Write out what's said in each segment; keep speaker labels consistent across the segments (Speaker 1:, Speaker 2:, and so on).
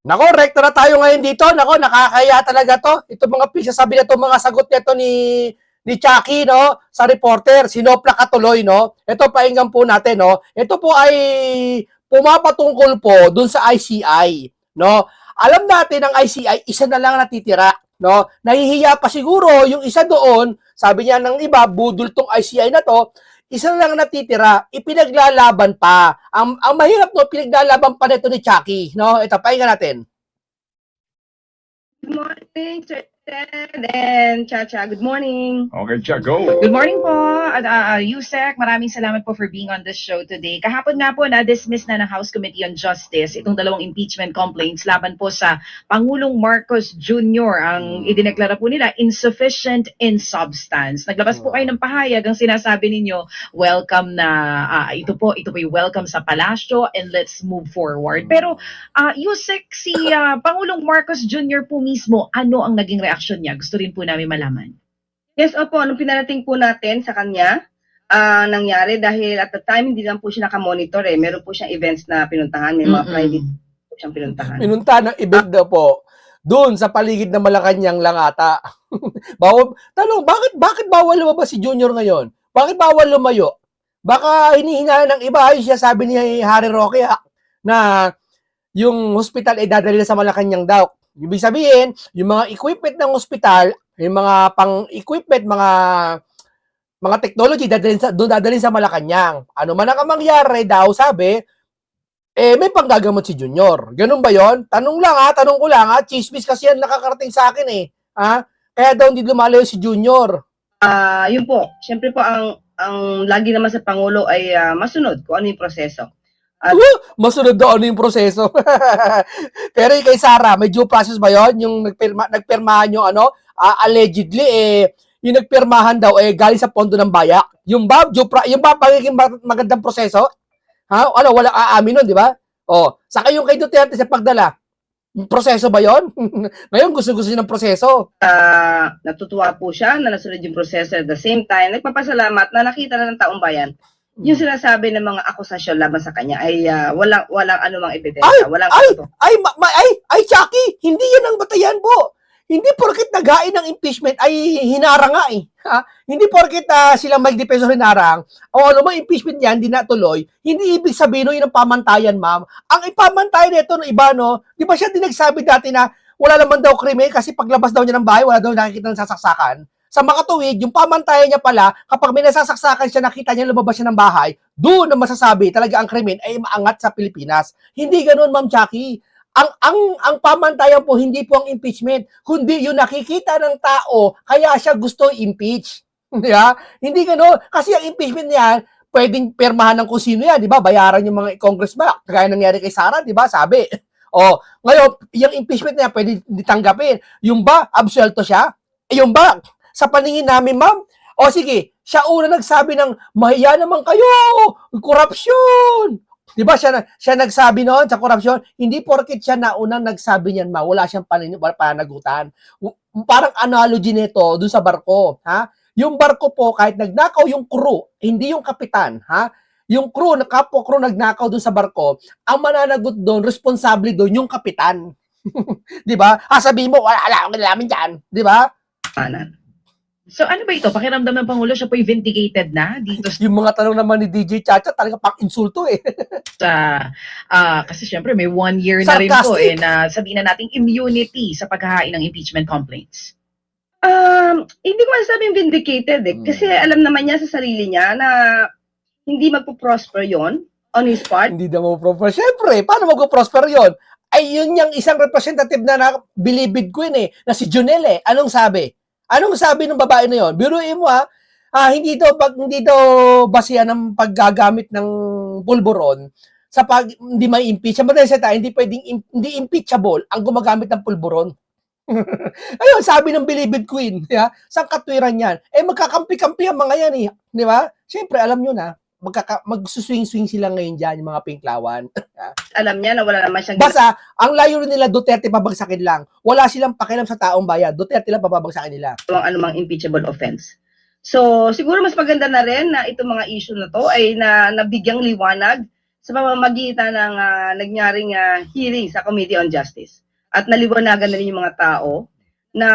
Speaker 1: Nako, rekta na tayo ngayon dito. Nako, nakakaya talaga to. Ito mga pinsasabi na to, mga sagot nito ni Chucky, no, sa reporter, sinopla katuloy, no. Ito painggan po natin, no. Ito po ay pumapatungkol po dun sa ICI, no. Alam natin ang ICI, isa na lang natitira, no. Nahihiya pa siguro yung isa doon, sabi niya ng iba, budol tong ICI na to, isa lang natitira, ipinaglalaban pa. Ang mahirap no, pinaglalaban pa nito ni Chucky, no? Ito, pakinggan natin.
Speaker 2: Good morning, Sir Ted and Chacha. Good morning.
Speaker 3: Okay, Cha, go.
Speaker 2: Good morning po, Yusek. Maraming salamat po for being on this show today. Kahapon nga po, na-dismiss na ng House Committee on Justice itong dalawang impeachment complaints laban po sa Pangulong Marcos Jr. Ang idineklara po nila, insufficient in substance. Naglabas po kayo ng pahayag, ang sinasabi ninyo, welcome na, ito po yung welcome sa palasyo and let's move forward. Pero, Yusek, si Pangulong Marcos Jr. po mismo, ano ang naging reaksyon niya? Gusto rin po namin malaman.
Speaker 4: Yes, opo. Nung pinarating po natin sa kanya, nangyari dahil at the time hindi lang po siya nakamonitor eh. Meron po siyang events na pinuntahan, may mga private po siyang pinuntahan.
Speaker 1: Pinunta ng event daw po. Doon sa paligid ng Malacanang lang ata. Tanong, bakit bawal lumabas si Junior ngayon? Bakit bawal lumayo? Baka hinihinga ng iba, ay siya sabi ni Harry Roque na yung hospital ay dadalhin sa Malacanang daw. Ibig sabihin, yung mga equipment ng hospital, yung mga pang-equipment, mga technology, dadalhin sa Malacanang. Ano man ang mangyari daw, sabi, may panggagamot si Junior. Ganun ba yon? Tanong ko lang chismis kasi yan nakakarating sa akin eh. Kaya daw hindi lumalayo si Junior.
Speaker 4: Yun po, syempre po ang lagi naman sa Pangulo ay masunod kung ano yung proseso.
Speaker 1: Masunod daw ano yung proseso. Pero kay Sara, may due process ba yon? Yung nagpirmahan yung allegedly yung nagpirmahan daw galing sa pondo ng bayak. Yung ba pagiging magandang proseso? Wala aamin nun, di ba? Saka yung kay Duterte sa pagdala. Proseso ba yon? Ngayon gusto-gusto niya ng proseso.
Speaker 4: Natutuwa po siya na nasunod yung proseso at the same time, nagpapasalamat na nakita na ng taong bayan yung sinasabi ng mga akusasyon laban sa kanya ay walang anumang ebidensya.
Speaker 1: Chucky, hindi yan ang batayan po. Hindi porket naghain ng impeachment ay hinarang nga eh. Hindi porket sila Mike De Peso hinarang o ano mo impeachment niyan, hindi natuloy, hindi ibig sabihin yun ang pamantayan, ma'am. Ang ipamantayan nito ng iba, no, di ba siya din nagsabi dati na wala naman daw krimen kasi paglabas daw niya ng bahay, wala daw nakikita ng sasaksakan. Sa makatuwid, yung pamantayan niya pala, kapag may nasasaksakan siya, nakita niya lumabas siya ng bahay, doon na masasabi talaga ang krimen ay maangat sa Pilipinas. Hindi ganoon, Ma'am Chucky. Ang pamantayan po hindi po ang impeachment, kundi yung nakikita ng tao kaya siya gusto i-impeach. Yeah? Hindi ganoon. Kasi ang impeachment niyan, pwedeng permahan ng kung sino yan, di ba? Bayaran yung mga congressman. Kaya nangyari kay Sara, di ba? Sabi. Ngayon, yung impeachment niya pwede ditanggapin. Yung ba, absuelto siya? Yung ba, sa paningin namin, ma'am, sige, siya una nagsabi ng, mahiya naman kayo, korupsyon. Di ba siya nagsabi noon sa korupsyon? Hindi porket siya na unang nagsabi niyan, wala siyang pananagutan. Parang analogy nito dun sa barko, Yung barko po, kahit nagnakaw yung crew, hindi yung kapitan, Yung crew, kapwa crew nagnakaw dun sa barko, ang mananagot doon, responsable doon, yung kapitan. Di ba? Sabihin mo, wala akong nalaman dyan. Di ba?
Speaker 2: So ano ba ito? Pakiramdam ng Pangulo, siya po'y vindicated na dito
Speaker 1: Yung mga tanong naman ni DJ Chacha, talaga pang-insulto eh.
Speaker 2: Kasi syempre may 1 year na rin po na sabihin na nating immunity sa paghahain ng impeachment complaints.
Speaker 4: Hindi ko masasabing vindicated eh. Kasi alam naman niya sa sarili niya na hindi magpo-prosper yon on his part.
Speaker 1: Hindi na magpo-prosper. Siyempre, paano magpo-prosper yon? Ay, yun yung isang representative na bilibid ko yun na si Junel eh. Anong sabi? Anong sabi ng babae na yon? Biruin mo hindi daw basihan ng paggagamit ng pulburon sa hindi may impeach. Madalas sa tayo, hindi impeachable ang gumagamit ng pulburon. Ayun, sabi ng bilibid queen, saan katwiran yan? Magkakampi-kampi ang mga yan eh. Di ba? Siyempre, alam nyo na, magsuswing-swing sila ngayon dyan, yung mga pinklawan.
Speaker 4: Alam niya na wala naman siyang...
Speaker 1: Basta, ang layo nila, Duterte pabagsakin lang. Wala silang pakialam sa taong bayan. Duterte lang pabagsakin nila.
Speaker 4: Anumang impeachable offense. So, siguro mas maganda na rin na itong mga issue na to ay nabigyang liwanag sa pamamagitan ng nagnaring hearing sa Committee on Justice. At naliwanagan na rin yung mga tao na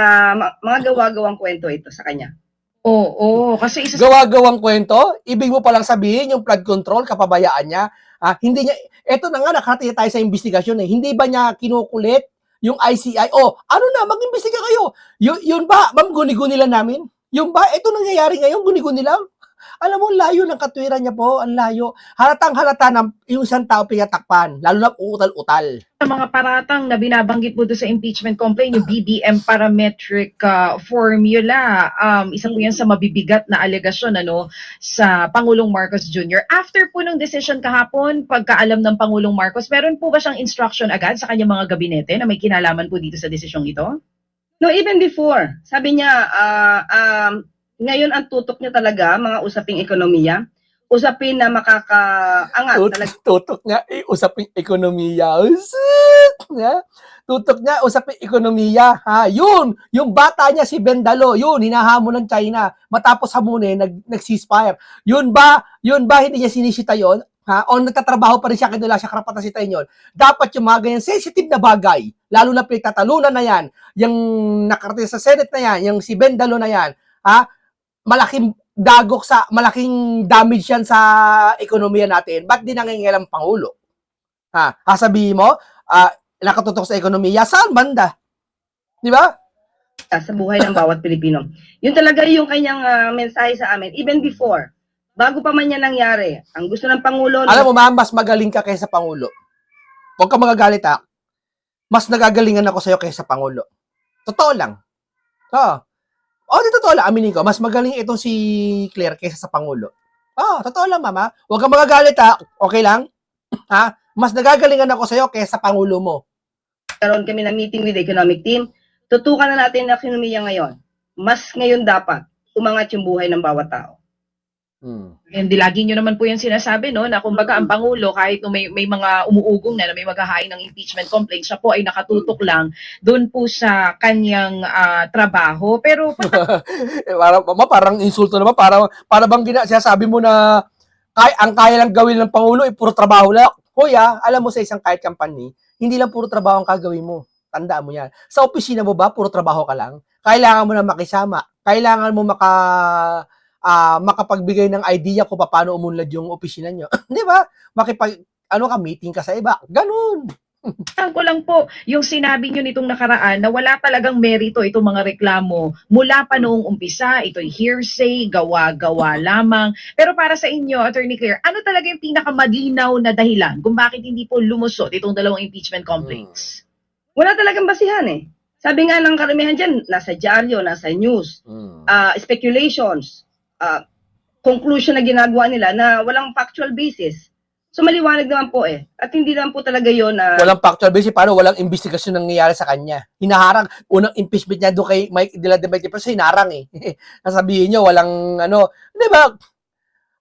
Speaker 4: mga gawa-gawang kwento ito sa kanya.
Speaker 2: Oo, kasi isa
Speaker 1: Gawa-gawang kwento, ibig mo palang sabihin yung flood control, kapabayaan niya. Hindi niya, eto na nga, nakarating tayo sa investigasyon eh. Hindi ba niya kinukulit yung ICI? Ano na, mag-imbestiga kayo. Yun ba, ma'am, guni-guni lang namin? Yun ba, eto nangyayari ngayon, guni-guni lang? Alam mo, ang layo ng katwiran niya po, ang layo. Halatang-halata na yung isang tao pinatakpan, lalo na utal-utal.
Speaker 2: sa mga paratang na binabanggit mo doon sa impeachment complaint, yung BBM parametric formula, isa po yan sa mabibigat na alegasyon sa Pangulong Marcos Jr. After po ng decision kahapon, pagkaalam ng Pangulong Marcos, meron po ba siyang instruction agad sa kanyang mga gabinete na may kinalaman po dito sa desisyong ito?
Speaker 4: No, even before, sabi niya, ngayon ang tutok niya talaga, mga usaping ekonomiya, usapin na makakaangat talaga.
Speaker 1: Tutok nga, usaping ekonomiya. Tutok niya, usaping ekonomiya. Yun, yung bata niya si Bendalo, yun, hinahamon ng China. Matapos hamunin, nag-ceasefire. Yun ba, hindi niya sinisita yun? O nagtatrabaho pa rin siya, kaya wala siya karapatan sitayin yun. Dapat yung mga ganyan sensitive na bagay, lalo na pinagtatalunan na yan, yung nakarating sa Senate na yan, yung si Bendalo na yan, malaking malaking damage yan sa ekonomiya natin. Ba't di nangingialam Pangulo? Sabihin mo, nakatutok sa ekonomiya, saan banda? Di ba?
Speaker 4: Sa buhay ng bawat Pilipino. Yun talaga yung kanyang mensahe sa amin, even before, bago pa man yan nangyari. Ang gusto ng Pangulo...
Speaker 1: Alam mo, ma'am, mas magaling ka kaysa Pangulo. Huwag ka magagalit, mas nagagalingan ako sa'yo kaysa Pangulo. Totoo lang. Di totoo lang, aminin ko, mas magaling itong si Claire kaysa sa Pangulo. Totoo lang, mama. Huwag kang magagalit, okay lang? Mas nagagalingan ako sa'yo kaysa sa Pangulo mo.
Speaker 4: Karoon kami na meeting with the economic team. Tutukan na natin na ekonomiya ngayon. Mas ngayon dapat umangat yung buhay ng bawat tao.
Speaker 2: Hindi lagi nyo naman po yan sinasabi, na kumbaga ang Pangulo, kahit may mga umuugong na may maghahain ng impeachment complaint, siya po ay nakatutok lang doon po sa kanyang trabaho. Pero
Speaker 1: parang insulto naman, para bang sinasabi mo na ang kaya lang gawin ng Pangulo ay puro trabaho lang. Hoy, alam mo sa isang kahit company, hindi lang puro trabaho ang kagawin mo. Tandaan mo yan. Sa opisina mo ba, puro trabaho ka lang? Kailangan mo na makisama. Kailangan mo makapagbigay ng idea kung paano umunlad yung opisina nyo. Di ba? Meeting ka sa iba. Ganun.
Speaker 2: ko lang po, yung sinabi nyo nitong nakaraan na wala talagang merito itong mga reklamo mula pa noong umpisa, ito'y hearsay, gawa-gawa lamang. Pero para sa inyo, Attorney Claire, ano talaga yung pinakamalinaw na dahilan kung bakit hindi po lumusot itong dalawang impeachment complaints?
Speaker 4: Wala talagang basihan eh. Sabi nga ng karamihan dyan, nasa dyaryo, nasa news, speculations, conclusion na ginagawa nila na walang factual basis. So maliwanag naman po eh. At hindi naman po talaga yun na...
Speaker 1: Walang factual basis, paano walang investigasyon nangyayari sa kanya. Hinaharang, unang impeachment niya doon kay Mike de la Debate, pero hinarang eh. Nasabihin nyo, walang di ba?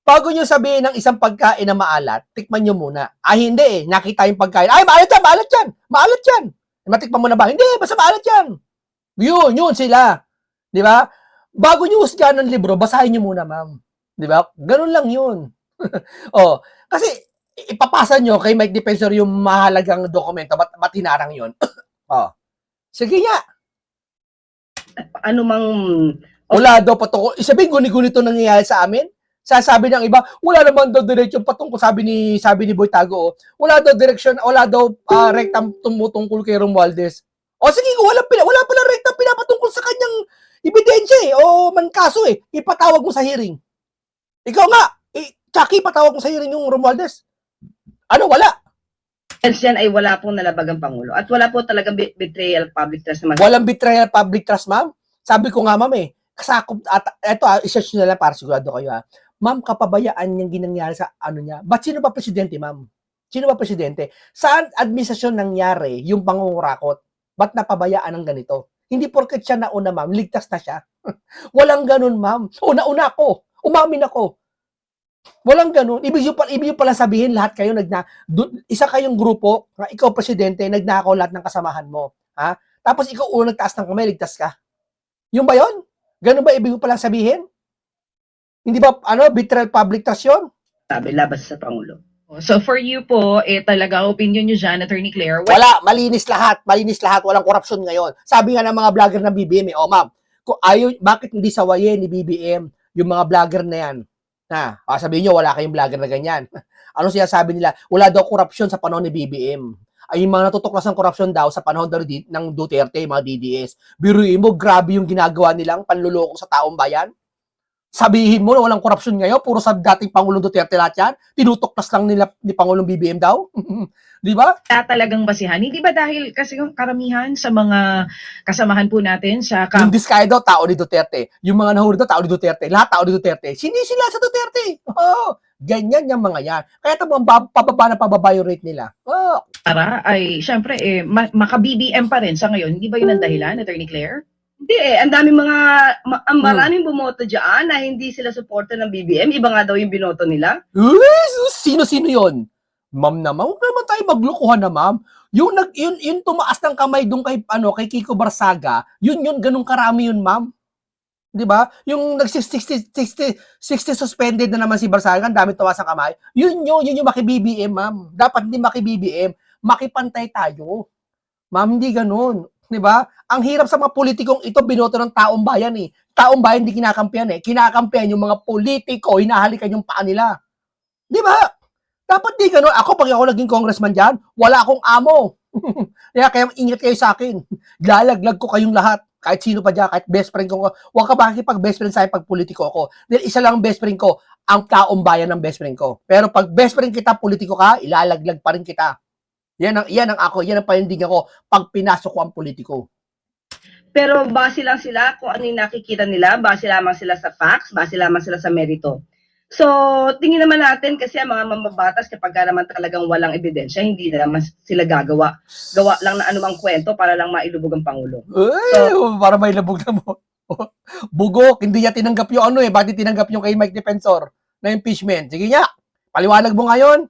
Speaker 1: Bago nyo sabihin ng isang pagkain na maalat, tikman nyo muna. Hindi eh, nakita yung pagkain. Maalat yan. Matikman mo na ba? Hindi, basta maalat yan. Yun sila. Di ba? Bago nyo husgahan ng libro, basahin nyo muna, ma'am. Di ba? Ganun lang yun. Kasi ipapasa nyo kay Mike Defensor yung mahalagang dokumento, ba't hinarang yun? Sige nga.
Speaker 4: Ano mang...
Speaker 1: Wala daw patungkol. Isabihin, guni-guni ito nangyayari sa amin. Sasabi ng iba, wala naman daw direksyon patungkol, sabi ni Boy Tago, wala daw direksyon, wala daw rektang tumutungkol kay Romualdez. Sige, wala pala rektang pinapatungkol sa kanyang ebidensya o man kaso ipatawag mo sa hearing. Ikaw nga, Chucky, patawag mo sa hearing yung Romualdez. Wala.
Speaker 4: Yan ay wala pong nalabag ang Pangulo. At wala po talagang betrayal public trust naman.
Speaker 1: Walang betrayal public trust, ma'am. Sabi ko nga, ma'am kasakop, eto, isearch nyo na lang para sigurado kayo Ma'am, kapabayaan niyang ginangyari sa niya. Ba't sino ba presidente, ma'am? Sino ba presidente? Saan administrasyon nangyari yung pangungurakot? Ba't napabayaan ng ganito? Hindi porket siya nauna, ma'am, ligtas na siya. Walang ganun, ma'am. Una ako. Umamin ako. Walang ganun. Ibig yung pala sabihin, lahat kayo, isa kayong grupo, ikaw presidente, nagnakaw lahat ng kasamahan mo. Tapos ikaw unang nagtaas ng kamay, ligtas ka. Yung ba yun? Ganun ba ibig pala sabihin? Hindi ba, betrayal public trust yun?
Speaker 4: Sabi, labas sa Pangulo.
Speaker 2: So for you po, talaga opinion nyo dyan, Attorney Claire,
Speaker 1: Wala, malinis lahat, walang korupsyon ngayon. Sabi nga ng mga vlogger ng BBM, oh ma'am, kung ayaw, bakit hindi sawayin ni BBM yung mga vlogger na yan? Sabihin nyo, wala kayong vlogger na ganyan. Ano siya sabi nila? Wala daw korupsyon sa panahon ni BBM. Ay, yung mga natutuklas ng korupsyon daw sa panahon daw ng Duterte, mga DDS. Biruin mo, grabe yung ginagawa nilang panluloko sa taong bayan. Sabihin mo na walang korupsyon ngayon, puro sa dating Pangulong Duterte lahat yan. Tinutuklas lang nila ni Pangulong BBM daw. Di ba?
Speaker 2: talagang basihan. Hindi ba dahil kasi yung karamihan sa mga kasamahan po natin sa
Speaker 1: Yung Diskaya daw, tao ni Duterte. Yung mga nahuli daw, tao ni Duterte. Lahat tao ni Duterte. Sindi sila sa Duterte. Oh, ganyan yung mga yan. Kaya ito pababa yung rate nila. Oh.
Speaker 2: Para ay syempre maka-BBM pa rin sa ngayon. Hindi ba yun ang dahilan, Attorney Claire?
Speaker 4: Hindi ang daming ang maraming bumoto diyan na hindi sila suporta ng BBM, iba nga daw yung binoto nila.
Speaker 1: Sino-sino yon? Ma'am naman, huwag naman tayo maglukuhan na ma'am. Yung tumaas ng kamay doon kay Kiko Barsaga, yun ganung karami yun ma'am. 'Di ba? Yung 60 suspended na naman si Barsaga, ang dami tumaas ng kamay. Yun yung maki-BBM ma'am. Dapat hindi maki-BBM, makipantay tayo. Ma'am, hindi ganoon. 'Di ba? Ang hirap sa mga politikong ito, binoto ng taong bayan eh. Taong bayan hindi kinakampihan eh. Kinakampihan yung mga politiko, hinahalikan yung paa nila. 'Di ba? Dapat di ganoon. Ako, pag ako naging congressman dyan, wala akong amo. kaya ingat kayo sa akin. Lalaglag ko kayong lahat. Kahit sino pa dyan, kahit best friend ko. Huwag ka makikipag best friend sa akin pag politiko ako. Dahil isa lang ang best friend ko, ang taong bayan ng best friend ko. Pero pag best friend kita, politiko ka, ilalaglag pa rin kita. Yan ang panindigan ko pag pinasok ko ang politiko.
Speaker 4: Pero base lang sila kung ano yung nakikita nila, base lamang sila sa facts, base lamang sila sa merito. So, tingin naman natin kasi ang mga mambabatas kapag naman talagang walang ebidensya, hindi na naman sila gagawa. Gawa lang na anumang kwento para lang mailubog ang Pangulo.
Speaker 1: Para may labog na mo. Bugok, hindi niya tinanggap yung bakit tinanggap yung kay Mike Defensor na impeachment? Sige nga, paliwanag mo ngayon.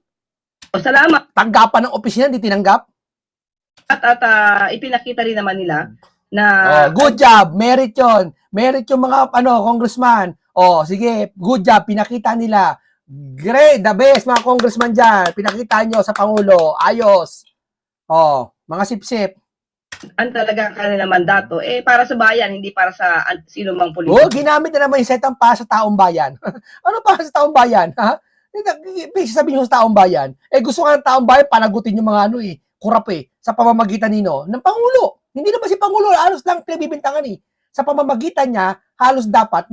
Speaker 4: O, salamat.
Speaker 1: Tanggapan ng opisina, hindi tinanggap?
Speaker 4: At ipinakita rin naman nila na
Speaker 1: good job, merit yun. Merit yung mga congressman. Sige, good job, pinakita nila. Great, the best mga congressman dyan. Pinakita nyo sa Pangulo, ayos. Mga sip-sip.
Speaker 4: ang talaga kanila mandato para sa bayan, hindi para sa sino mang politiko.
Speaker 1: Ginamit na naman yung setang para sa taong bayan. Ano para sa taong bayan? Ha? Sabihin nyo sa taong bayan. Gusto nga ng taong bayan, panagutin yung mga kurap sa pamamagitan ng Pangulo. Hindi naman si Pangulo, halos lang pinabibintangan Sa pamamagitan niya, halos dapat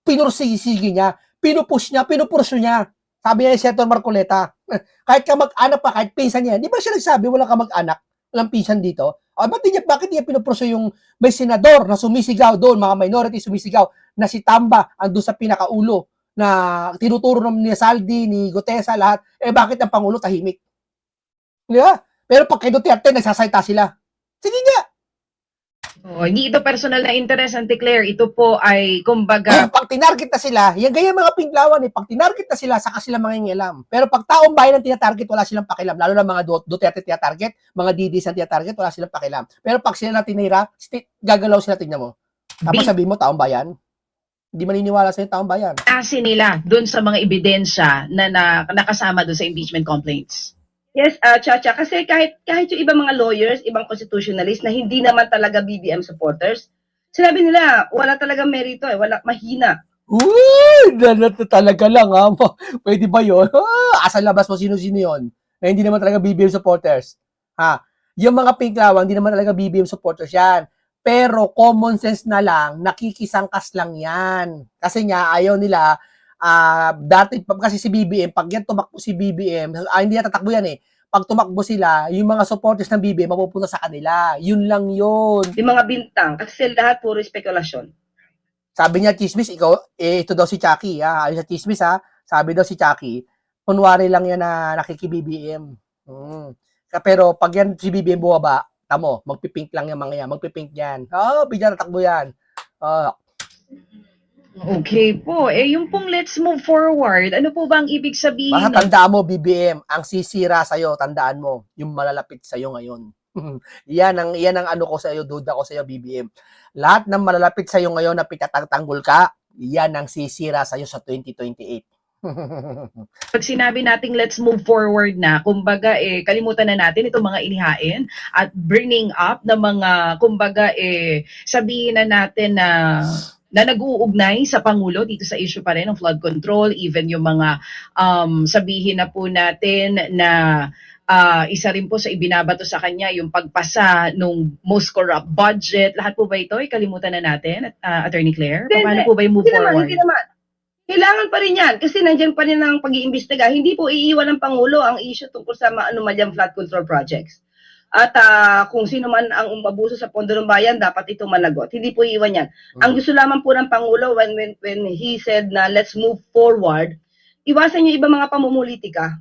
Speaker 1: pinursigi niya, pinupush niya, pinupurso niya. Sabi niya ni Senator Marcoleta, kahit kamag-anak pa, kahit pinsan niya, di ba siya nagsabi, walang kamag-anak, walang pinsan dito? Bakit niya pinupurso yung may senador na sumisigaw doon, mga minority sumisigaw, na si Tamba, ang doon sa pinakaulo, na tinuturo ni Saldi, ni Gutesa, lahat, bakit ang Pangulo tahimik? Di ba? Pero pag kay Duterte, nagsasalita sila. Sige nga.
Speaker 2: Hindi ito personal na interest, Auntie Claire. Ito po ay, kumbaga,
Speaker 1: pag tinarget na sila, yan ganyan mga pinglawan pag tinarget na sila, saka sila mangingialam. Pero pag taong bayan ang tinatarget, wala silang pakialam. Lalo na mga Duterte tinatarget, mga DDs ang tinatarget, wala silang pakialam. Pero pag sila na tinira, gagalaw sila, tingnan mo. Tapos sabihin mo, taong bayan? Hindi maniniwala sa taong bayan.
Speaker 2: asin nila dun sa mga ebidensya na nakasama dun sa impeachment complaints.
Speaker 4: Yes, Chacha, kasi kahit yung ibang mga lawyers, ibang constitutionalists na hindi naman talaga BBM supporters, sinabi nila, wala talaga merito wala, mahina.
Speaker 1: Talaga lang Pwede ba yun? Asa labas mo sino-sino yun? Na hindi naman talaga BBM supporters. Yung mga pinklawan, hindi naman talaga BBM supporters yan. Pero common sense na lang, nakikisangkas lang yan. Kasi nga, ayaw nila, dati kasi si BBM, pag yan tumakbo si BBM, hindi na tatakbo yan Pag tumakbo sila, yung mga supporters ng BBM mapupunta sa kanila. Yun lang yun.
Speaker 4: Yung mga bintang, kasi lahat puro spekulasyon.
Speaker 1: Sabi niya, Chismis, ito daw si Chucky, ayun sa Chismis sabi daw si Chucky, kunwari lang yan na nakiki-BBM. Pero pag yan si BBM buwaba, tamo, magpipink lang yung mga yan, magpipink yan. Bigyan natakbo yan.
Speaker 2: Okay po. Yung pong let's move forward, ano po ba ang ibig sabihin?
Speaker 1: Basta tandaan mo, BBM, ang sisira sa'yo, tandaan mo, yung malalapit sa'yo ngayon. yan ang ano ko sa'yo, duda ko sa'yo, BBM. Lahat ng malalapit sa'yo ngayon na pitatanggol ka, yan ang sisira sa'yo sa 2028.
Speaker 2: Pag sinabi nating let's move forward na, kumbaga kalimutan na natin itong mga inihain at bringing up na mga, kumbaga sabihin na natin na nag-uugnay sa Pangulo dito sa issue pa rin ng flood control, even yung mga sabihin na po natin na isa rin po sa ibinabato sa kanya yung pagpasa nung most corrupt budget. Lahat po ba ito kalimutan na natin, Attorney Claire? Paano po ba yung move forward?
Speaker 4: Hindi naman. Kailangan pa rin yan kasi nandiyan pa rin ang pag-iimbestiga. Hindi po iiwan ng Pangulo ang issue tungkol sa anomalyang flood control projects. At kung sino man ang umabuso sa pondo ng bayan, dapat ito managot. Hindi po iiwan yan. Ang gusto lamang po ng Pangulo when he said na let's move forward, iwasan yung ibang mga pamumulitika.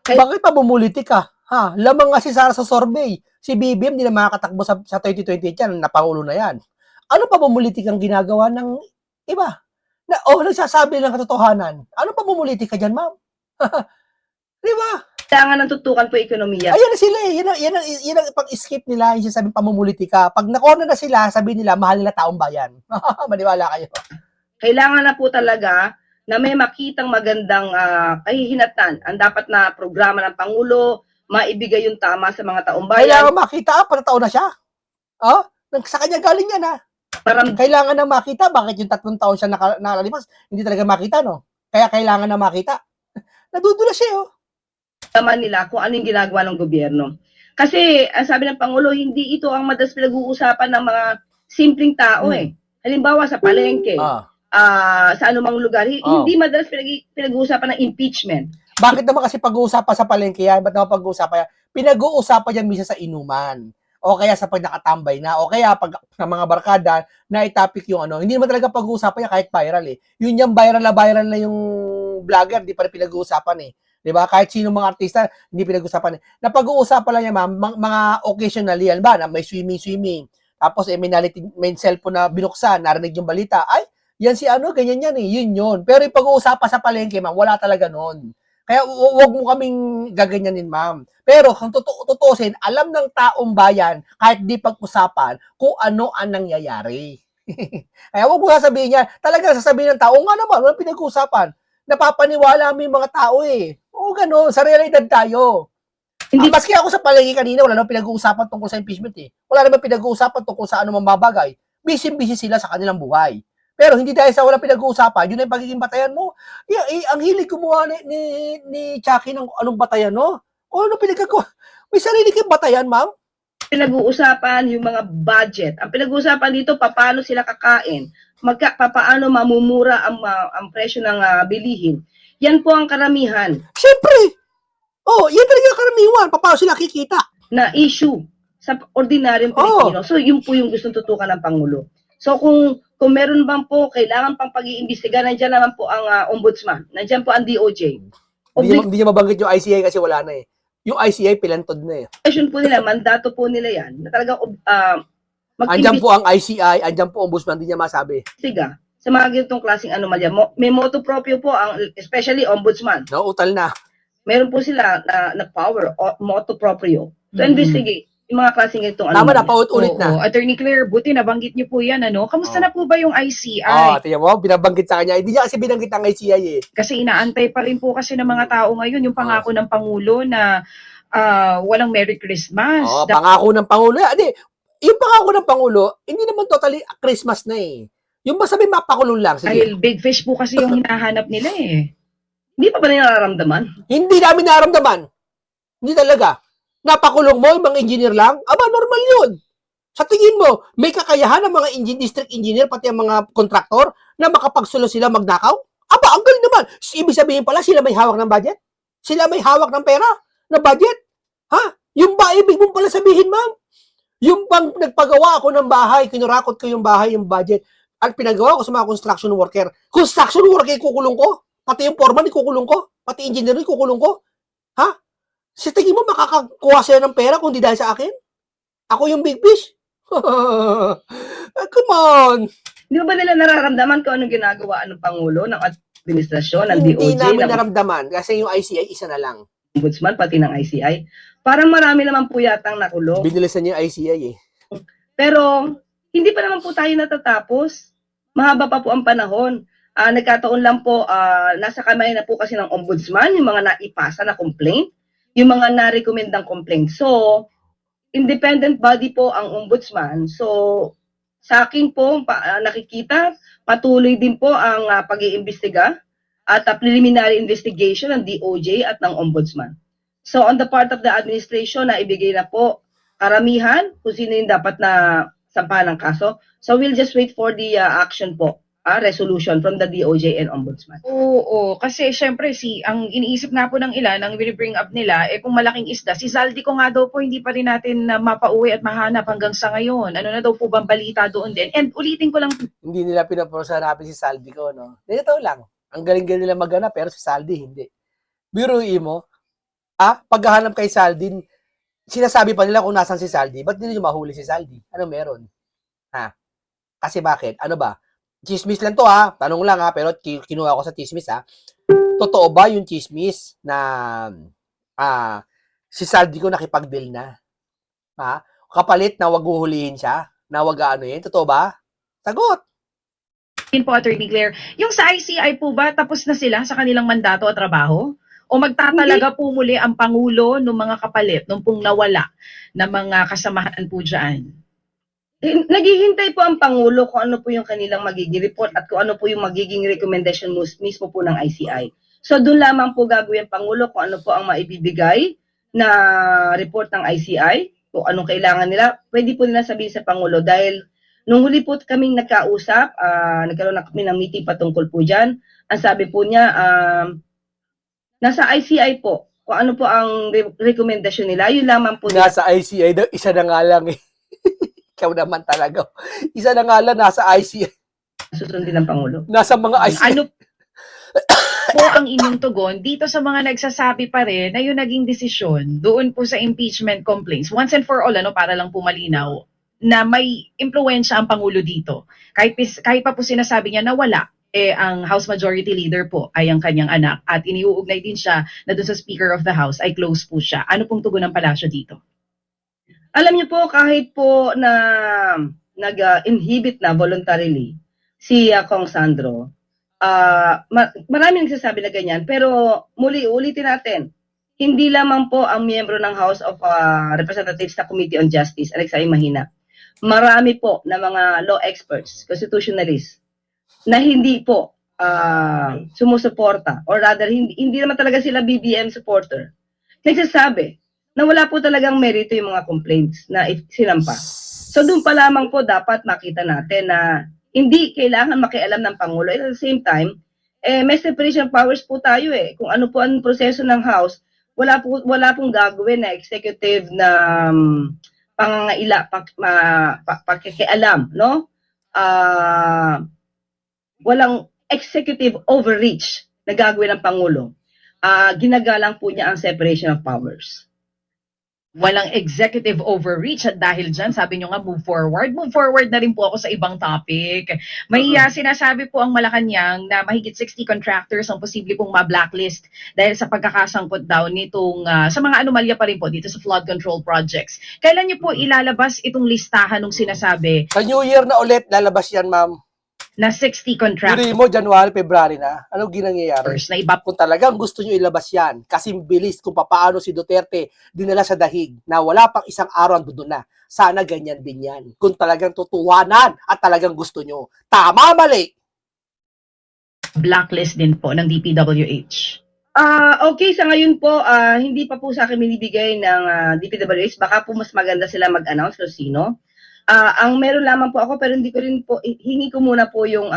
Speaker 1: Bakit pa bumuliti ka? Ha? Lamang nga si Sara sa survey. Si BBM hindi na makakatakbo sa 2028 yan. Napangulo na yan. Ano pa bumulitik ang ginagawa ng iba? Nagsasabi ng katotohanan. Ano pa bumulitik ka dyan, ma'am? Di ba?
Speaker 4: Kailangan ng tutukan po ekonomiya.
Speaker 1: Ayan na sila eh. Yan ang pag-skip nila. Yung sinasabi pamumulitika. Pag na-corner na sila, sabi nila, mahal nila taong bayan. Maniwala kayo.
Speaker 4: Kailangan na po talaga na may makitang magandang kahihinatan. Ang dapat na programa ng Pangulo, maibigay yung tama sa mga taong bayan.
Speaker 1: Kailangan makita, patataon na siya. Sa kanya galing yan, ha? Kailangan na makita, bakit yung 3 taon siya nakalipas, hindi talaga makita, no? Kaya kailangan na makita. Nadudula siya, oh.
Speaker 4: Naman nila kung ano yung ginagawa ng gobyerno. Kasi, ang sabi ng Pangulo, hindi ito ang madalas pinag-uusapan ng mga simpleng tao, Halimbawa, sa palengke, sa anumang lugar, hindi madalas pinag-uusapan ng impeachment.
Speaker 1: Bakit naman kasi pag-uusapan sa palengke yan? Ba't naman pag-uusapan yan? Pinag-uusapan yan minsan sa inuman. O kaya sa pag nakatambay na. O kaya pag ng mga barkada na itapik yung ano. Hindi naman talaga pag-uusapan yan kahit viral eh. Yun yung viral na yung vlogger. Di pa rin pinag-uusapan eh. Di ba? Kahit sino mga artista, hindi pinag-uusapan eh. Na pag-uusapan lang yan, ma'am, mga occasionally yan ba? Na may swimming. Tapos may cellphone na binuksan, narinig yung balita. Ay, yan si ano, ganyan yan eh. Yun. Pero yung pag-uusapan sa palengke, ma'am, wala talaga nun. Kaya huwag mo kaming gaganyanin, ma'am. Pero kung tutuusin, alam ng taong bayan, kahit di pag-usapan, kung ano ang nangyayari. Kaya huwag mo sasabihin niya, talaga sasabihin ng tao, nga naman, walang pinag-usapan. Napapaniwala mo yung mga tao eh. Oo, gano'n. Sa realidad tayo. Maski ako sa palengke kanina, wala naman pinag-uusapan tungkol sa impeachment eh. Wala naman pinag-uusapan tungkol sa anumang babagay. Busy sila sa kanilang buhay. Pero hindi dahil sa wala pinag-uusapan, yun ang pagiging batayan mo. Ang hilig kumuha ni Chucky ng anong batayan, no? O ano pinagkagawa? May sarili kang batayan, ma'am?
Speaker 4: Pinag-uusapan yung mga budget. Ang pinag-uusapan dito, paano sila kakain, paano mamumura ang presyo ng bilihin. Yan po ang karamihan.
Speaker 1: Siyempre! Yan talaga ang karamihan. Paano sila kikita?
Speaker 4: Na issue sa ordinaryong Pilipino. So, yun po yung gustong tutukan ng Pangulo. So, kung meron bang po, kailangan pang pag-iimbestiga, nandiyan naman po ang ombudsman. Nandiyan po ang DOJ.
Speaker 1: Hindi niya mabanggit yung ICI kasi wala na eh. Yung ICI, pilantod na eh.
Speaker 4: Po nila, mandato po nila yan, na talagang
Speaker 1: andyan po ang ICI, andyan po ombudsman, hindi niya masabi.
Speaker 4: Siga, sa mga ganitong klaseng anomalya. May motu proprio po, especially ombudsman.
Speaker 1: Nauutal na.
Speaker 4: Meron po sila na power, motu proprio, to investigate yung mga klaseng ganitong
Speaker 1: anomalya. Tama na, paulit na.
Speaker 2: Attorney Claire, buti nabanggit niyo po yan, ano? Kamusta na po ba yung ICI?
Speaker 1: Tingnan mo, binabanggit sa kanya. Hindi niya kasi binanggit ang ICI eh.
Speaker 2: Kasi inaantay pa rin po kasi ng mga tao ngayon yung pangako ng Pangulo na walang Merry Christmas.
Speaker 1: Pangako ng Pangulo. Yung pangako ng Pangulo, hindi naman totally Christmas na eh. Yung masabi mapakulong lang. Sige.
Speaker 2: Dahil big fish po kasi yung hinahanap nila eh.
Speaker 4: Hindi pa ba nila nararamdaman?
Speaker 1: Hindi namin nararamdaman. Hindi talaga. Napakulong mo, yung mga engineer lang? Normal yun. Sa tingin mo, may kakayahan ng mga district engineer, pati ang mga kontraktor, na makapagsulo sila magnakaw? Ang galing naman. Ibig sabihin pala, sila may hawak ng budget? Sila may hawak ng pera? Na budget? Yung ba, ibig mong pala sabihin, ma'am? Yung bang nagpagawa ako ng bahay, kinurakot ko yung bahay, yung budget, at pinagawa ko sa mga construction worker. Construction worker, kukulong ko? Pati yung foreman, kukulong ko? Pati engineer, kukulong ko? Sa tingin mo, makakakuha sila ng pera kung di dahil sa akin? Ako yung big fish? Come on!
Speaker 4: Di ba nila nararamdaman kung anong ginagawa ng Pangulo, ng administrasyon, ng DOJ?
Speaker 1: Hindi namin naramdaman kasi yung ICI isa na lang.
Speaker 4: Ombudsman, pati ng ICI. Parang marami naman po yatang nakulong.
Speaker 1: Binilisan niya yung ICI eh.
Speaker 4: Pero, hindi pa naman po tayo natatapos. Mahaba pa po ang panahon. Nagkataon lang po, nasa kamay na po kasi ng ombudsman yung mga naipasa na complaint, yung mga na-recommendang complaint. So, independent body po ang ombudsman. So, sa akin po, nakikita, patuloy din po ang pag-iimbestiga at preliminary investigation ng DOJ at ng ombudsman. So, on the part of the administration, na ibigay na po karamihan kung sino yung dapat na sampahan ng kaso. So, we'll just wait for the action po, resolution from the DOJ and ombudsman.
Speaker 2: Oo, kasi syempre ang iniisip nga po ng ilan, ang bring up nila, kung malaking isda, si Zaldi ko nga daw po hindi pa rin natin mapauwi at mahanap hanggang sa ngayon. Ano na daw po bang balita doon din? And ulitin ko lang,
Speaker 1: Hindi nila pinaprosanapin si Saldi ko, no? Dito lang. Ang galing-galing nila maghanap, pero si Saldi, hindi. Biruin mo, paghahanap kay Saldi, sinasabi pa nila kung nasan si Saldi, ba't hindi nyo mahuli si Saldi? Ano meron? Kasi bakit? Ano ba? Chismis lang to tanong lang pero kinuha ko sa chismis Totoo ba yung chismis na si Saldi ko nakipag-deal na? Kapalit na wag huhulihin siya? Na wag Totoo ba? Sagot!
Speaker 2: yun po, Attorney Claire, yung sa ICI po ba, tapos na sila sa kanilang mandato at trabaho? O magtatalaga po muli ang Pangulo ng mga kapalit, nung pong nawala na mga kasamahan po dyan?
Speaker 4: Naghihintay po ang Pangulo kung ano po yung kanilang magiging report at kung ano po yung magiging recommendation mismo po ng ICI. So doon lamang po gagawin ang Pangulo kung ano po ang maibibigay na report ng ICI, kung anong kailangan nila, pwede po nila sabihin sa Pangulo dahil nung huli po kaming nagkausap, nagkaroon na kami ng meeting patungkol po dyan, ang sabi po niya, nasa ICI po, kung ano po ang recommendation nila, yun lamang po nila.
Speaker 1: Nasa ICI daw, isa na nga lang Ikaw naman talaga. Isa na nga lang, nasa ICI.
Speaker 4: Susundin ng Pangulo.
Speaker 1: Nasa mga ICI.
Speaker 2: Ano po ang inyong tugon dito sa mga nagsasabi pa rin na yung naging desisyon doon po sa impeachment complaints, once and for all, para lang po malinaw, na may impluwensya ang Pangulo dito. Kahit pa po sinasabi niya na wala, ang House Majority Leader po ay ang kanyang anak at iniuugnay din siya na doon sa Speaker of the House ay close po siya. Ano pong tugon ng palasyo dito?
Speaker 4: Alam niyo po, kahit po na nag-inhibit na voluntarily si Kong Sandro, maraming nagsasabi na ganyan, pero ulitin natin, hindi lamang po ang miyembro ng House of Representatives sa Committee on Justice, Alexa Mahina. Marami po na mga law experts, constitutionalists, na hindi po sumusuporta, or rather, hindi naman talaga sila BBM supporter. Nagsasabi na wala po talagang merito yung mga complaints na sinampa. So doon pa lamang po dapat makita natin na hindi kailangan makialam ng Pangulo. At the same time, may separation of powers po tayo Kung ano po ang proseso ng House, wala pong gagawin na executive na pakikialam, no? Walang executive overreach na gagawin ng Pangulo. Ginagalang po niya ang separation of powers.
Speaker 2: Walang executive overreach at dahil dyan, sabi nyo nga, move forward na rin po ako sa ibang topic. May sinasabi po ang Malacanang na mahigit 60 contractors ang posible pong ma-blacklist dahil sa pagkakasangkot daw nitong sa mga anomalya pa rin po dito sa flood control projects. Kailan nyo po ilalabas itong listahan ng sinasabi
Speaker 1: Sa New Year na ulit, lalabas yan, ma'am.
Speaker 2: na 60 contractors
Speaker 1: Yuri mo, January, February na. Ano ginangyayari?
Speaker 2: na iba
Speaker 1: Kung talagang gusto nyo ilabas yan, kasing bilis kung paano si Duterte dinala sa dahig na wala pang isang araw ang doon na. Sana ganyan din yan. Kung talagang tutuwanan at talagang gusto nyo. Tama, mali!
Speaker 2: blacklist din po ng DPWH.
Speaker 4: Okay, sa ngayon po, hindi pa po sa akin binibigay ng DPWH. Baka po mas maganda sila mag-announce kung sino. Ang meron lamang po ako, pero hindi ko rin po, hingi ko muna po yung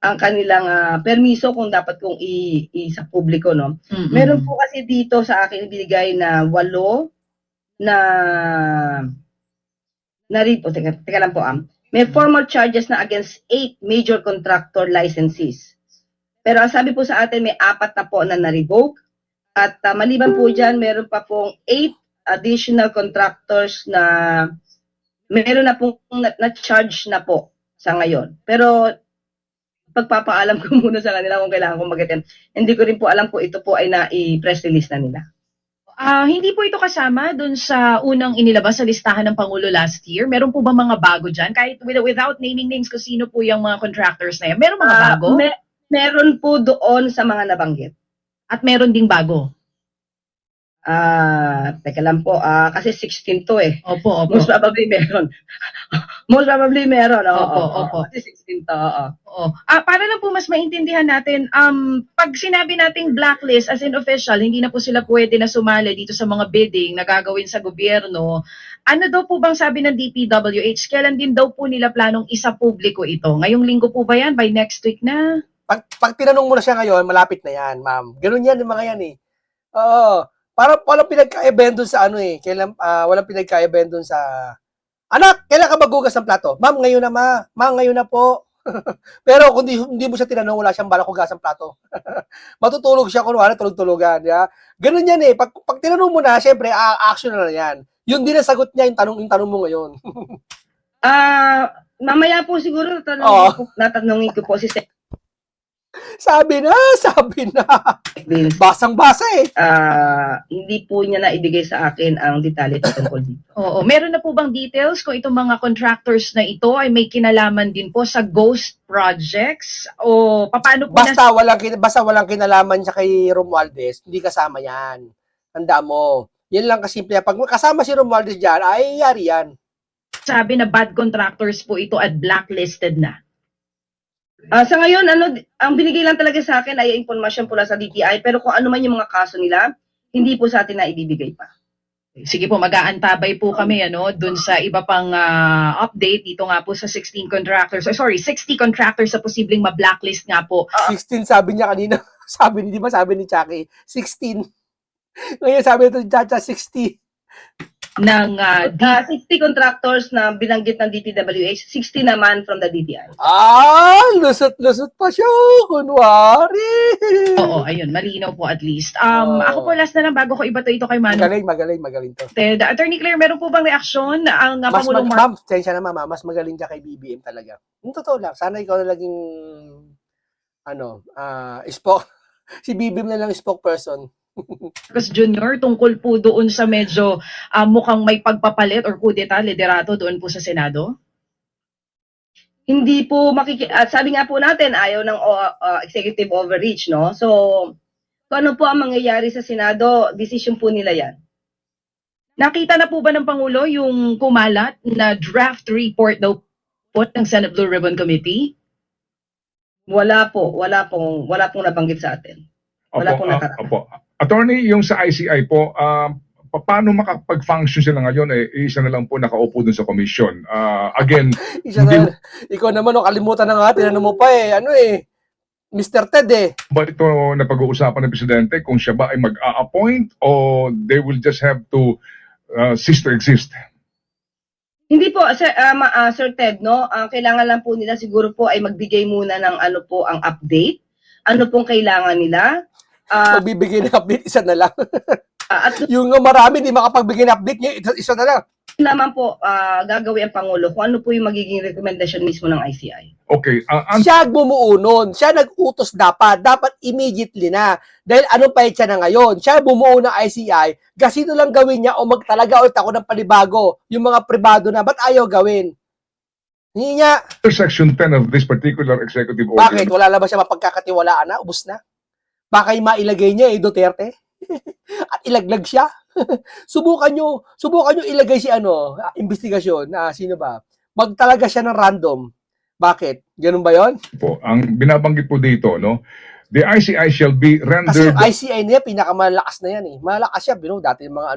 Speaker 4: ang kanilang permiso kung dapat kong sa publiko, no?
Speaker 2: Mm-mm.
Speaker 4: Meron po kasi dito sa akin ibinigay na 8 na report. Teka lang po, may formal charges na against 8 major contractor licensees. Pero ang sabi po sa atin, may 4 na po na na-revoke. At maliban po dyan, meron pa pong 8 additional contractors na meron na pong na-charge na po sa ngayon. Pero pagpapaalam ko muna sa kanila kung kailangan kong mag-attend. Hindi ko rin po alam po ito po ay na-press release na nila.
Speaker 2: Hindi po ito kasama dun sa unang inilabas sa listahan ng Pangulo last year. Meron po ba mga bago dyan? Kahit without naming names kung sino po yung mga contractors na yan. Meron mga bago?
Speaker 4: Meron po doon sa mga nabanggit.
Speaker 2: At meron ding bago?
Speaker 4: Teka lang po, kasi 16 to eh.
Speaker 2: Opo, opo.
Speaker 4: Most probably meron. Most probably meron, oo.
Speaker 2: Opo, opo.
Speaker 4: Kasi 16 to, oo.
Speaker 2: Oo. Para lang po mas maintindihan natin, pag sinabi nating blacklist as in official, hindi na po sila pwede na sumali dito sa mga bidding na gagawin sa gobyerno. Ano daw po bang sabi ng DPWH? Kailan din daw po nila planong isa publiko ito? Ngayong linggo po ba yan? By next week na?
Speaker 1: Pag tinanong mo na siya ngayon, malapit na yan, ma'am. Ganun yan, yung mga yan eh. Oo. Parang walang pinagkaibahan dun sa ano eh. Walang pinagkaibahan dun sa, anak, kailan ka magugas ng plato? Ma'am, ngayon na ma. Ma'am, ngayon na po. Pero kung hindi mo siya tinanong, wala siyang balak hugas ng plato. Matutulog siya, kunwari, tulog-tulugan. Ya? Ganun yan eh. Pag tinanong mo na, syempre, action na yan. Yun din ang sagot niya, yung tanong mo ngayon.
Speaker 4: Mamaya po siguro natanungin ko po si Sec.
Speaker 1: Sabi na.
Speaker 4: Vince.
Speaker 1: Basang-basa eh.
Speaker 4: Hindi po niya naibigay sa akin ang detalye tungkol dito.
Speaker 2: Oo. Meron na po bang details kung itong mga contractors na ito ay may kinalaman din po sa ghost projects? O paano po
Speaker 1: Basta walang kinalaman siya kay Romualdez, hindi kasama yan. Tanda mo. Yan lang kasimple. Pag kasama si Romualdez dyan, ay yari yan.
Speaker 2: sabi na bad contractors po ito at blacklisted na?
Speaker 4: Sa ngayon, ang binigay lang talaga sa akin ay impormasyon pula sa DTI, pero kung ano man yung mga kaso nila, hindi po sa atin na ibibigay pa.
Speaker 2: Sige po, mag-aantabay po kami dun sa iba pang update dito nga po sa 16 contractors. 60 contractors sa posibleng ma-blacklist nga po.
Speaker 1: 16 sabi niya kanina. Sabi ni Chucky, 16. Ngayon sabi nito ni Chacha, 60.
Speaker 2: Ng
Speaker 4: 60 contractors na binanggit ng DPWH, 60 naman from the DTI.
Speaker 1: Lusot pa siya, kunwari.
Speaker 2: Oo, ayun, malinaw po at least. Ako po last na lang bago ko ibato ito kay Manu.
Speaker 1: Magaling to.
Speaker 2: Attorney Claire, meron po bang reaksyon ang Pangulong
Speaker 1: Ma'am, tensya na mama, mas magaling ka kay BBM talaga. Yung totoo lang, sana ikaw na laging si BBM na lang spokesperson.
Speaker 2: Marcos Jr. tungkol po doon sa medyo mukhang may pagpapalit or kudeta, liderato doon po sa Senado?
Speaker 4: Hindi po sabi nga po natin, ayaw ng executive overreach, no? So, kung ano po ang mangyayari sa Senado, decision po nila yan.
Speaker 2: Nakita na po ba ng Pangulo yung kumalat na draft report daw po ng Senate Blue Ribbon Committee?
Speaker 4: Wala pong nabanggit sa atin. Wala pong nakaraan.
Speaker 3: Opo. Attorney, yung sa ICI po, paano makapag-function sila ngayon? Isa na lang po nakaupo dun sa commission. Again,
Speaker 1: ikaw naman, kalimutan na nga, tinanong mo pa Mr. Ted
Speaker 3: ba ito napag-uusapan ng Presidente kung siya ba ay mag-a-appoint o they will just have to cease to exist?
Speaker 4: Hindi po, Sir Ted, no? Kailangan lang po nila siguro po ay magbigay muna ng ang update. Ano pong kailangan nila?
Speaker 1: Magbibigay ng update, isa na lang.
Speaker 4: At
Speaker 1: yung marami, di makapagbigay ng update niya, isa na lang.
Speaker 4: naman po gagawin ang Pangulo kung ano po yung magiging recommendation mismo ng ICI.
Speaker 3: Okay.
Speaker 1: Siya bumuo nun. Siya nag-utos dapat. Dapat immediately na. Dahil anong pahit siya na ngayon? Siya bumuo ng ICI. Gasito lang gawin niya o magtalaga ulit ako ng panibago. Yung mga pribado na, ba't ayaw gawin? Hindi niya.
Speaker 3: Section 10 of this particular executive order.
Speaker 1: Bakit? Wala na ba siya mapagkakatiwalaan na? Ubus na? Baka yung mailagay niya Duterte? At ilaglag siya? Subukan nyo ilagay si investigasyon na sino ba? Magtalaga siya ng random. Bakit? Ganun ba yon?
Speaker 3: Po, ang binabanggit po dito, no? The ICI shall be
Speaker 1: Kasi
Speaker 3: rendered...
Speaker 1: yung ICI niya, pinakamalakas na yan Malakas siya, dati yung mga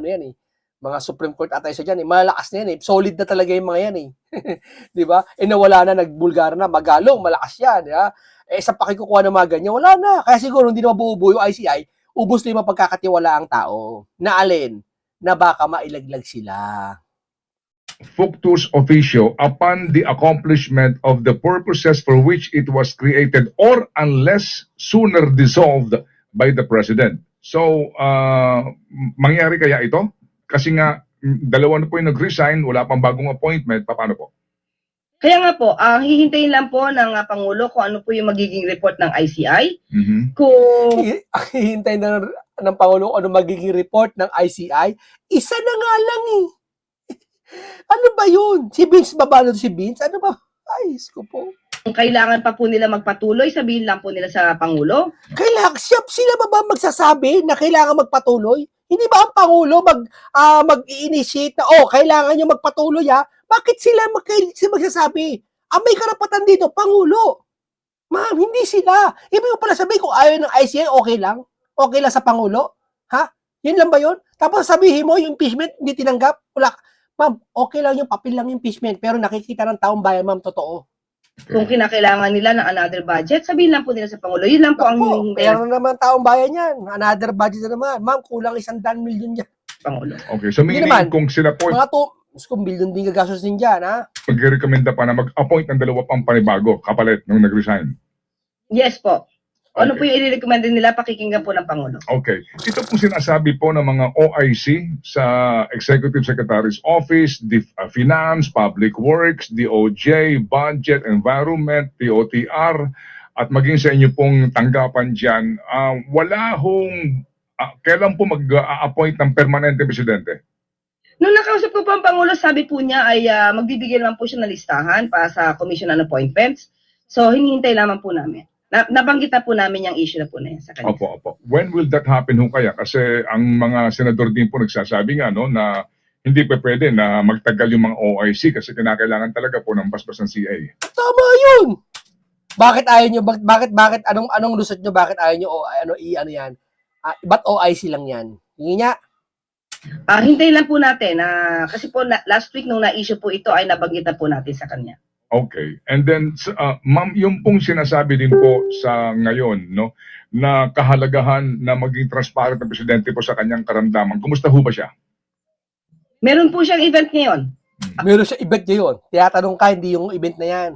Speaker 1: mga Supreme Court atay sa dyan Malakas na yan Solid na talaga yung mga yan Di ba? Nawala na, nagbulgar na, magalong, malakas yan. Sa pakikukuha ng mga ganyan, wala na. Kaya siguro hindi na mabubuo yung ICI, ubos na yung mapagkakatiwala ang tao. Na alin? Na baka mailaglag sila.
Speaker 3: Functus officio upon the accomplishment of the purposes for which it was created or unless sooner dissolved by the President. So, mangyari kaya ito? Kasi nga, dalawa na po yung nag-resign, wala pang bagong appointment, paano po?
Speaker 4: Kaya nga po, hihintayin lang po ng Pangulo kung ano po yung magiging report ng ICI.
Speaker 3: Mm-hmm.
Speaker 4: Kung
Speaker 1: Hihintay na ng Pangulo ano magiging report ng ICI, isa na nga lang eh. Ano ba yun? Si Vince ba ba? Si Vince? Ano ba? Ay, ko po.
Speaker 4: Kung kailangan pa po nila magpatuloy, sabihin lang po nila sa Pangulo.
Speaker 1: Kailangan, sila ba ba magsasabi na kailangan magpatuloy? Hindi ba ang Pangulo mag-i-initiate na, kailangan nyo magpatuloy ha? Bakit sila magsasabi? Ang may karapatan dito, Pangulo. Ma'am, hindi sila. Ibig mo pala sabihin kung ayaw ng ICI, okay lang? Okay lang sa Pangulo? Ha? Yun lang ba yun? Tapos sabihin mo, yung impeachment, hindi tinanggap? Wala. Ma'am, okay lang yung papel lang yung impeachment, pero nakikita ng taong bayan, ma'am, totoo.
Speaker 4: Kung kinakailangan nila ng another budget, sabihin lang po nila sa Pangulo. Yun lang po ang
Speaker 1: Ako,
Speaker 4: hinihingi
Speaker 1: pero
Speaker 4: ng
Speaker 1: naman taong bayan yan. Another budget na naman. Ma'am, kulang 100 million yan.
Speaker 4: Pangulo.
Speaker 3: Okay, so meaning
Speaker 1: naman.
Speaker 3: kung sila po
Speaker 1: Mga kung billion din gagastos din dyan, ha?
Speaker 3: mag-recommenda pa na mag-appoint ng dalawa pang panibago kapalit nung nag-resign.
Speaker 4: Yes po. Ano
Speaker 3: Okay.
Speaker 4: po yung i-recommend nila, pakikinggan po ng Pangulo.
Speaker 3: Okay. Ito pong sinasabi po ng mga OIC sa Executive Secretary's Office, Finance, Public Works, DOJ, Budget, Environment, TOTR, at maging sa inyo pong tanggapan dyan, wala hong, kailan po mag-appoint ng permanente presidente?
Speaker 4: Nung nakausap ko po ang Pangulo, sabi po niya ay magbibigay naman po siya ng listahan para sa Commission on Appointments. So, hinihintay lamang po namin. Nabanggit na po namin yung issue na po na yan sa kanila.
Speaker 3: Opo. When will that happen ho kaya? Kasi ang mga senador din po nagsasabi nga no, na hindi pa pwede na magtagal yung mga OIC kasi kinakailangan talaga po ng basbas ng CA.
Speaker 1: Tama yun! Bakit ayaw nyo? Bakit? Anong lusot nyo? Bakit ayaw nyo? Ano yan? Ba't OIC lang yan? Hindi nga.
Speaker 4: Hintayin lang po natin. Kasi po last week nung na-issue po ito ay nabanggit na po natin sa kanya.
Speaker 3: Okay. And then, ma'am, yung pong sinasabi din po sa ngayon, no, na kahalagahan na maging transparent ng presidente po sa kanyang karamdaman. Kumusta ho ba siya?
Speaker 4: Meron po siyang event ngayon.
Speaker 1: Meron siya event ngayon. Tinatanong ka, hindi yung event na yan.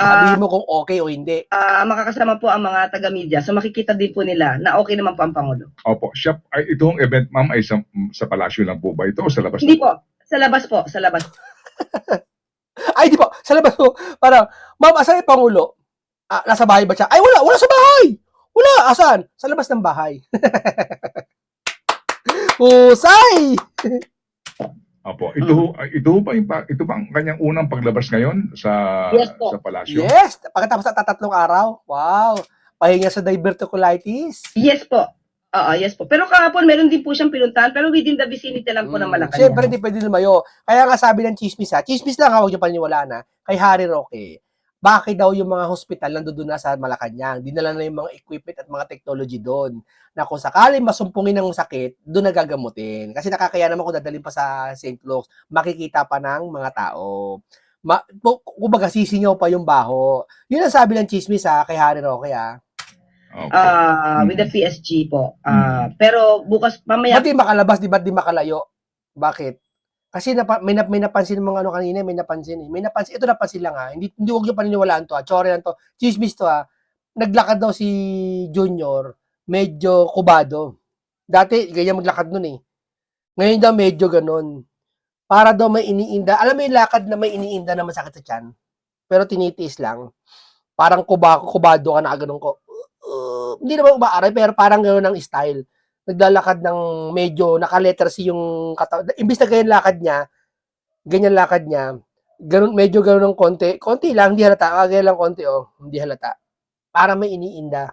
Speaker 1: Sabihin mo kung okay o hindi.
Speaker 4: Makakasama po ang mga taga-media. So makikita din po nila na okay naman po ang Pangulo.
Speaker 3: Opo. Siya, itong event, ma'am, ay sa palasyo lang po ba ito o sa labas?
Speaker 4: Hindi po. Sa labas po. Sa labas.
Speaker 1: Ay, di po. Sa labas po. Parang, ma'am, asan yung Pangulo? Nasa bahay ba siya? Ay, wala. Wala sa bahay. Wala. Asan? Sa labas ng bahay. Husay!
Speaker 3: Opo. Ito ba ang kanyang unang paglabas ngayon sa
Speaker 4: Yes po.
Speaker 3: sa palasyo?
Speaker 1: Yes. Pagkatapos ng tatlong araw. Wow. Pahinga sa diverticulitis.
Speaker 4: Yes po. Yes po. Pero kahapon meron din po siyang pinuntahan pero within the vicinity lang po ng Malacanang.
Speaker 1: Siyempre, hindi pwede lumayo. Kaya nga sabi ng chismis chismis lang, huwag niyo paniwalaan na, kay Harry Roque, bakit daw yung mga hospital nandoon na sa Malacanang, dinala na yung mga equipment at mga technology doon, na kung sakaling masumpungin ng sakit, doon nagagamutin. Kasi nakakaya naman kung dadalhin pa sa St. Luke's, makikita pa ng mga tao. Kumbaga, sisingaw pa yung baho. Yun ang sabi ng chismis kay Harry Roque
Speaker 3: Okay.
Speaker 4: With the PSG po. Pero bukas mamaya
Speaker 1: Ba't di makalabas, ba't di makalayo? Bakit? Kasi may napansin mga ano kanina, may napansin. Ito napansin lang hindi huwag niyo paniniwalaan to Chore lang to. Chismis to Naglakad daw si Junior, medyo kubado. Dati ganyan maglakad nun Ngayon daw medyo ganun. Para daw may iniinda. Alam mo yung lakad na may iniinda na masakit sa tiyan. Pero tinitiis lang. Parang kubado ka na ganun ko. Hindi naman umaaray, pero parang gano'n ang style. Naglalakad ng medyo naka-letter C yung katawan. Imbis na ganyan lakad niya, ganun, medyo gano'n ng konti lang, hindi halata. Ganyan lang konti, hindi halata. Para may iniinda.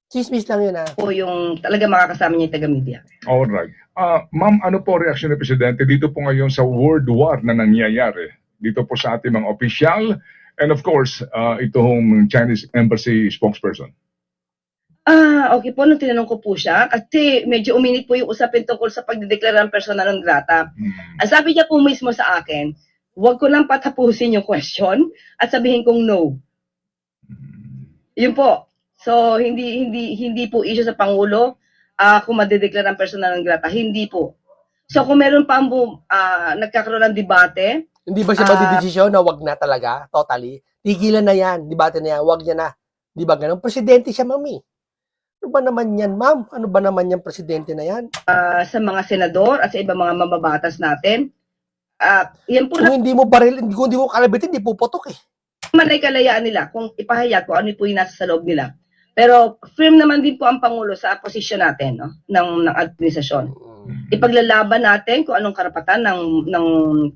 Speaker 1: Chismis lang yun,
Speaker 4: po yung talaga makakasama niya yung taga-media.
Speaker 3: Alright. Ma'am, ano po reaksyon ng presidente dito po ngayon sa world war na nangyayari? Dito po sa ating mga opisyal and of course, itong Chinese Embassy spokesperson.
Speaker 4: Okay po, nung tinanong ko po siya, kasi medyo uminit po yung usapin tungkol sa pagdedeklara ng persona non grata. Ang sabi niya po mismo sa akin, huwag ko lang patapusin yung question at sabihin kong no. Yun po. So, hindi po issue sa Pangulo kung madedeklara ng persona non grata. Hindi po. So, kung meron pa nagkakaroon ng debate,
Speaker 1: Hindi ba siya magdidesisyon na wag na talaga? Totally. Tigilan na yan. Debate na yan. Wag niya na. Di ba ganun? Presidente siya, mami. Ano ba naman yan, ma'am? Ano ba naman yan, presidente na yan?
Speaker 4: sa mga senador at sa ibang mga mababatas natin, yan po
Speaker 1: Kung hindi mo kalabitin, hindi puputok
Speaker 4: naman ay kalayaan nila kung ipahayag kung ano po yung nasa sa loob nila. Pero firm naman din po ang Pangulo sa posisyon natin, no, ng administrasyon. Ipaglalaban natin kung anong karapatan ng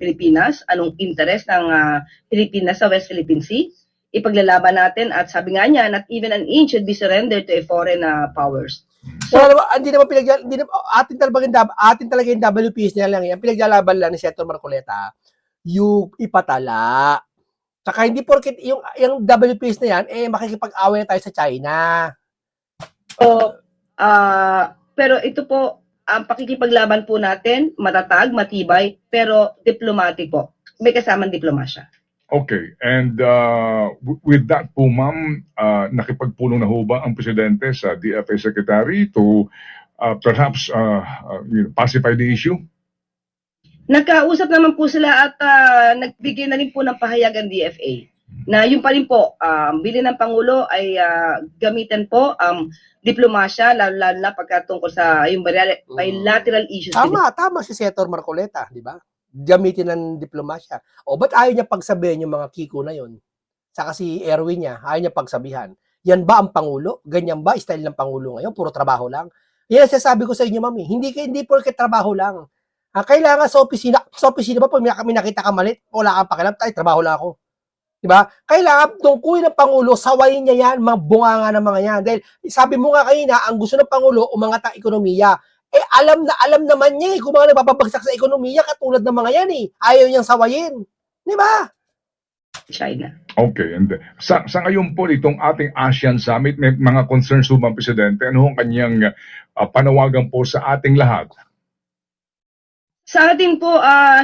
Speaker 4: Pilipinas, anong interest ng Pilipinas sa West Philippine Sea. Ipaglalaban natin at sabi nga niya, not even an inch should be surrendered to a foreign powers.
Speaker 1: Wala naman, hindi naman hindi naman, atin talaga yung WPS nila lang. Ang pinaglalaban lang ni Senator Marcoleta, yung ipatala. Saka hindi porket yung WPS na yan, makikipag-away na tayo sa China.
Speaker 4: So, pero ito po, ang pakikipaglaban po natin, matatag, matibay, pero diplomatic po. May kasamang diplomasya.
Speaker 3: Okay, and with that po ma'am, nakipagpulong na ho ba ang Presidente sa DFA Secretary to perhaps pacify the issue?
Speaker 4: Nagkausap naman po sila at nagbigay na rin po ng pahayag ang DFA na yun pa rin po, bilin ng Pangulo ay gamitin po ang diplomasya, lalo na pagkatungkol sa yung bilateral issues.
Speaker 1: Tama si Senator Marcoleta, di ba? Gamitin ng diplomasya. O ba't ayaw niya pagsabihin yung mga kiko na yun? Saka si Erwin niya, ayaw niya pagsabihan. Yan ba ang Pangulo? Ganyan ba style ng Pangulo ngayon? Puro trabaho lang? Yan ang sasabi ko sa inyo, mami. Hindi porket trabaho lang. Kailangan sa opisina ba pag may nakita ka malit, wala kang pakialam, trabaho lang ako. Diba? Kailangan tungkulin ng Pangulo, sawayin niya yan, mga bunganga ng mga yan. Dahil sabi mo nga kanina, ang gusto ng Pangulo, umangat ang ekonomiya. Alam naman niya kung mga nababagsak sa ekonomiya, katulad ng mga yan Ayaw niyang sawayin. Diba?
Speaker 4: China.
Speaker 3: Okay, and sa ngayon po itong ating ASEAN Summit, may mga concerns po bang Presidente? Ano ang kanyang panawagan po sa ating lahat?
Speaker 4: Sa atin po,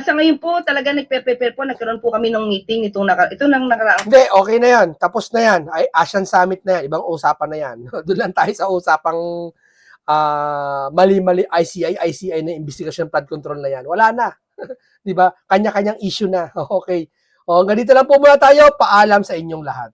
Speaker 4: sa ngayon po, talaga nagpe-prepare po, nagkaroon po kami ng meeting ito nang nakaraang.
Speaker 1: Hindi, okay na yan. Tapos na yan. ASEAN Summit na yan. Ibang usapan na yan. Doon lang tayo sa usapang mali-mali ICI na investigation flood control na yan. Wala na. Di ba? Kanya-kanyang issue na. Okay. O, ganito lang po muna tayo. Paalam sa inyong lahat.